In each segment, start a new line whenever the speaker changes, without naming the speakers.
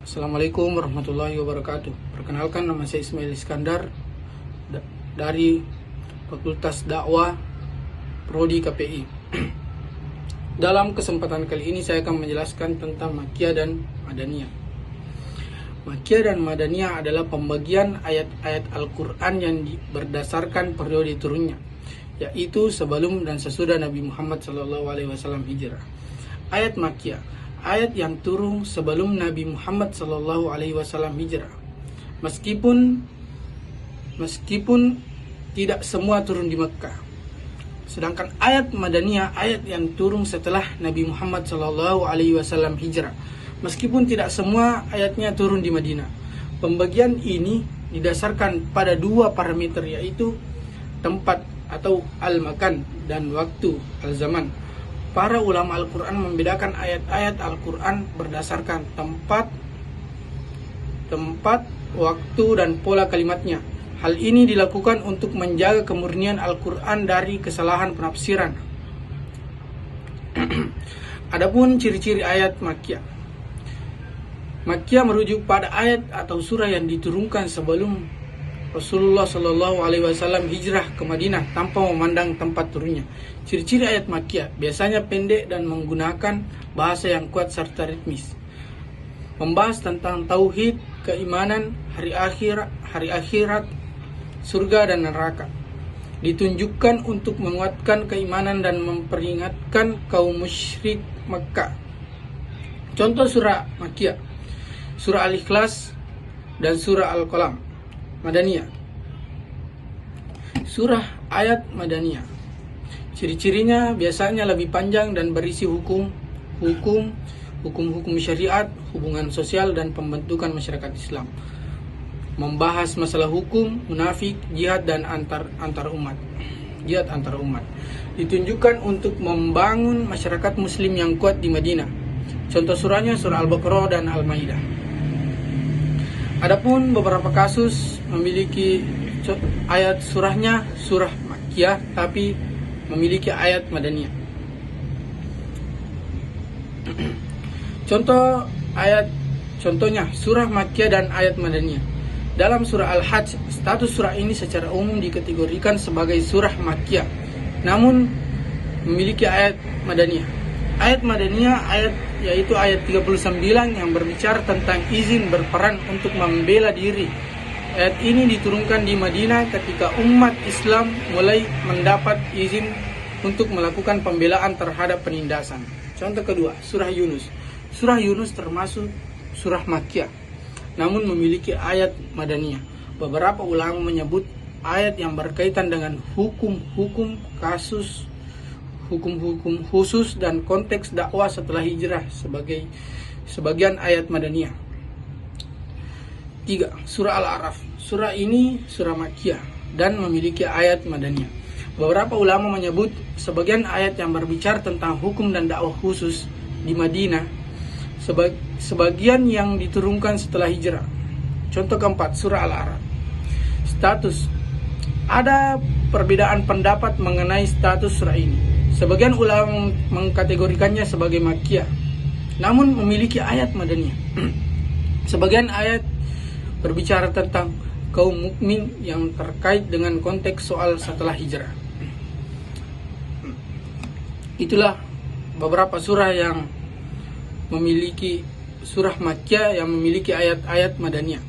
Assalamualaikum warahmatullahi wabarakatuh. Perkenalkan, nama saya Ismail Iskandar dari Fakultas Dakwah Prodi KPI. Dalam kesempatan kali ini saya akan menjelaskan tentang Makkiyah dan Madaniyah. Makkiyah dan Madaniyah adalah pembagian ayat-ayat Al-Quran yang berdasarkan periode turunnya, yaitu sebelum dan sesudah Nabi Muhammad SAW hijrah. Ayat Makkiyah, ayat yang turun sebelum Nabi Muhammad SAW hijrah. Meskipun tidak semua turun di Mekkah. Sedangkan ayat Madaniyah, ayat yang turun setelah Nabi Muhammad SAW hijrah. Meskipun tidak semua ayatnya turun di Madinah. Pembagian ini didasarkan pada dua parameter, yaitu tempat atau al-makan dan waktu al-zaman. Para ulama Al-Quran membedakan ayat-ayat Al-Quran berdasarkan tempat, waktu, dan pola kalimatnya. Hal ini dilakukan untuk menjaga kemurnian Al-Quran dari kesalahan penafsiran. Adapun ciri-ciri ayat Makkiyah. Makkiyah merujuk pada ayat atau surah yang diturunkan sebelum Rasulullah SAW hijrah ke Madinah tanpa memandang tempat turunnya. Ciri-ciri ayat Makkiyah biasanya pendek dan menggunakan bahasa yang kuat serta ritmis. Membahas tentang tauhid, keimanan, hari akhirat, surga dan neraka. Ditunjukkan untuk menguatkan keimanan dan memperingatkan kaum musyrik Makkah. Contoh surah Makkiyah: surah Al-Ikhlas dan surah Al-Qalam. Madaniyah. Surah ayat Madaniyah, ciri-cirinya biasanya lebih panjang dan berisi hukum syariat, hubungan sosial, dan pembentukan masyarakat Islam. Membahas masalah hukum, munafik, jihad, dan antar umat. Ditunjukkan untuk membangun masyarakat muslim yang kuat di Madinah. Contoh surahnya surah Al-Baqarah dan Al-Maidah. Adapun beberapa kasus memiliki ayat surahnya surah Makkiyah tapi memiliki ayat Madaniyah. Contohnya surah Makkiyah dan ayat Madaniyah. Dalam surah Al-Hajj, status surah ini secara umum dikategorikan sebagai surah Makkiyah, namun memiliki ayat Madaniyah. Ayat Madaniyah yaitu ayat 39 yang berbicara tentang izin berperang untuk membela diri. Ayat ini diturunkan di Madinah ketika umat Islam mulai mendapat izin untuk melakukan pembelaan terhadap penindasan. Contoh kedua, surah Yunus. Surah Yunus termasuk surah Makkiyah, namun memiliki ayat Madaniyah. Beberapa ulama menyebut ayat yang berkaitan dengan hukum khusus dan konteks dakwah setelah hijrah sebagai sebagian ayat Madaniyah. 3. Surah Al-A'raf. Surah ini surah Makkiyah dan memiliki ayat Madaniyah. Beberapa ulama menyebut sebagian ayat yang berbicara tentang hukum dan dakwah khusus di Madinah, sebagian yang diturunkan setelah hijrah. Contoh keempat, surah Al-A'raf. Status. Ada perbedaan pendapat mengenai status surah ini. Sebagian ulama mengkategorikannya sebagai Makkiyah, namun memiliki ayat Madaniyah. Sebagian ayat berbicara tentang kaum mukmin yang terkait dengan konteks soal setelah hijrah. Itulah beberapa surah yang memiliki surah Makkiyah yang memiliki ayat-ayat Madaniyah.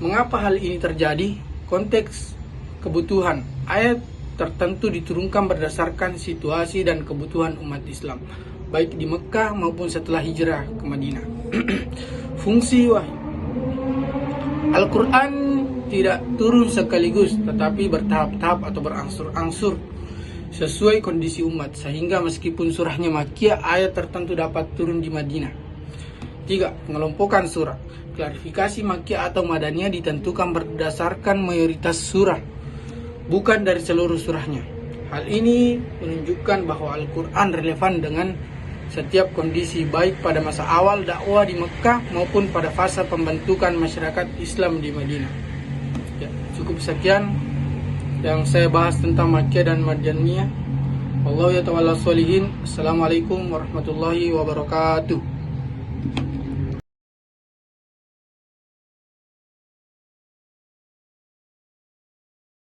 Mengapa hal ini terjadi? Konteks kebutuhan. Ayat tertentu diturunkan berdasarkan situasi dan kebutuhan umat Islam, baik di Mekkah maupun setelah hijrah ke Madinah. Fungsi wahyu. Al-Quran tidak turun sekaligus, tetapi bertahap-tahap atau berangsur-angsur sesuai kondisi umat, sehingga meskipun surahnya Makkiyah, ayat tertentu dapat turun di Madinah. 3. Pengelompokan surah. Klarifikasi Makkiyah atau Madaniyah ditentukan berdasarkan mayoritas surah, bukan dari seluruh surahnya. Hal ini menunjukkan bahwa Al-Quran relevan dengan setiap kondisi, baik pada masa awal dakwah di Mekkah maupun pada fase pembentukan masyarakat Islam di Madinah. Ya, cukup sekian yang saya bahas tentang Makkiyah dan Madaniyah. Wallahu ya tawalla sholihin. Assalamualaikum warahmatullahi wabarakatuh.